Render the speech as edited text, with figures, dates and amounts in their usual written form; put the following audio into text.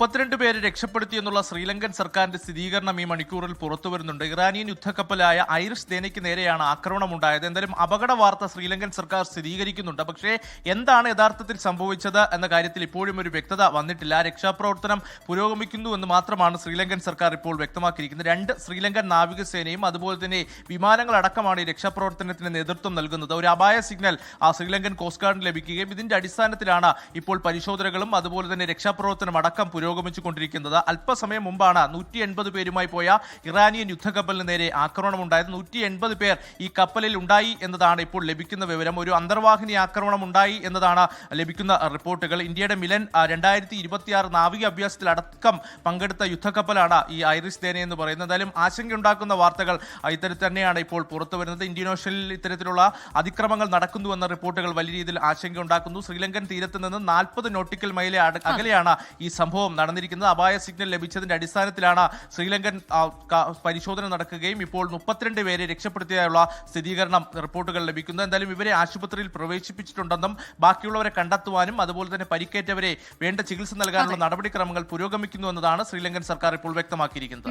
32 പേരെ രക്ഷപ്പെടുത്തി എന്നുള്ള ശ്രീലങ്കൻ സർക്കാരിന്റെ സ്ഥിരീകരണം ഈ മണിക്കൂറിൽ പുറത്തുവരുന്നുണ്ട്. ഇറാനിയൻ യുദ്ധക്കപ്പലായ ഐറിഷ് സേനയ്ക്ക് നേരെയാണ് ആക്രമണമുണ്ടായത്. എന്തായാലും അപകട വാർത്ത ശ്രീലങ്കൻ സർക്കാർ സ്ഥിരീകരിക്കുന്നുണ്ട്. പക്ഷേ എന്താണ് യഥാർത്ഥത്തിൽ സംഭവിച്ചത് എന്ന കാര്യത്തിൽ ഇപ്പോഴും ഒരു വ്യക്തത വന്നിട്ടില്ല. രക്ഷാപ്രവർത്തനം പുരോഗമിക്കുന്നു എന്ന് മാത്രമാണ് ശ്രീലങ്കൻ സർക്കാർ ഇപ്പോൾ വ്യക്തമാക്കിയിരിക്കുന്നത്. 2 ശ്രീലങ്കൻ നാവികസേനയും അതുപോലെ തന്നെ വിമാനങ്ങളടക്കമാണ് ഈ രക്ഷാപ്രവർത്തനത്തിന് നേതൃത്വം നൽകുന്നത്. ഒരു അപായ സിഗ്നൽ ശ്രീലങ്കൻ കോസ്റ്റ് ഗാർഡിന് ലഭിക്കുകയും ഇതിന്റെ അടിസ്ഥാനത്തിലാണ് ഇപ്പോൾ പരിശോധനകളും അതുപോലെ തന്നെ രക്ഷാപ്രവർത്തനം അടക്കം പുരോഗമിച്ചുകൊണ്ടിരിക്കുന്നത്. അല്പസമയം മുമ്പാണ് 180 പേരുമായി പോയ ഇറാനിയൻ യുദ്ധക്കപ്പലിന് നേരെ ആക്രമണമുണ്ടായത്. 180 പേർ ഈ കപ്പലിൽ ഉണ്ടായി എന്നതാണ് ഇപ്പോൾ ലഭിക്കുന്ന വിവരം. ഒരു അന്തർവാഹിനി ആക്രമണം ഉണ്ടായി എന്നതാണ് ലഭിക്കുന്ന റിപ്പോർട്ടുകൾ. ഇന്ത്യയുടെ മിലൻ 2026 നാവിക അഭ്യാസത്തിലടക്കം പങ്കെടുത്ത യുദ്ധക്കപ്പലാണ് ഈ ഐറിഷ് സേന എന്ന് പറയുന്നത്. എന്തായാലും ആശങ്കയുണ്ടാക്കുന്ന വാർത്തകൾ ഇത്തരത്തിൽ തന്നെയാണ് ഇപ്പോൾ പുറത്തു വരുന്നത്. ഇന്ത്യൻ ഓഷ്യനിൽ ഇത്തരത്തിലുള്ള അതിക്രമങ്ങൾ നടക്കുന്നുവെന്ന റിപ്പോർട്ടുകൾ വലിയ രീതിയിൽ ആശങ്കയുണ്ടാക്കുന്നു. ശ്രീലങ്കൻ തീരത്ത് നിന്ന് 40 നോട്ടിക്കൽ മൈൽ അകലെയാണ് ഈ സംഭവം നടന്നിരിക്കുന്നത്. അപായ സിഗ്നൽ ലഭിച്ചതിന്റെ അടിസ്ഥാനത്തിലാണ് ശ്രീലങ്കൻ പരിശോധന നടക്കുകയും ഇപ്പോൾ 32 പേരെ രക്ഷപ്പെടുത്തിയുള്ള സ്ഥിരീകരണം റിപ്പോർട്ടുകൾ ലഭിക്കുന്നത്. എന്തായാലും ഇവരെ ആശുപത്രിയിൽ പ്രവേശിപ്പിച്ചിട്ടുണ്ടെന്നും ബാക്കിയുള്ളവരെ കണ്ടെത്തുവാനും അതുപോലെ തന്നെ പരിക്കേറ്റവരെ വേണ്ട ചികിത്സ നൽകാനുള്ള നടപടിക്രമങ്ങൾ പുരോഗമിക്കുന്നു എന്നതാണ് ശ്രീലങ്കൻ സർക്കാർ ഇപ്പോൾ വ്യക്തമാക്കിയിരിക്കുന്നത്.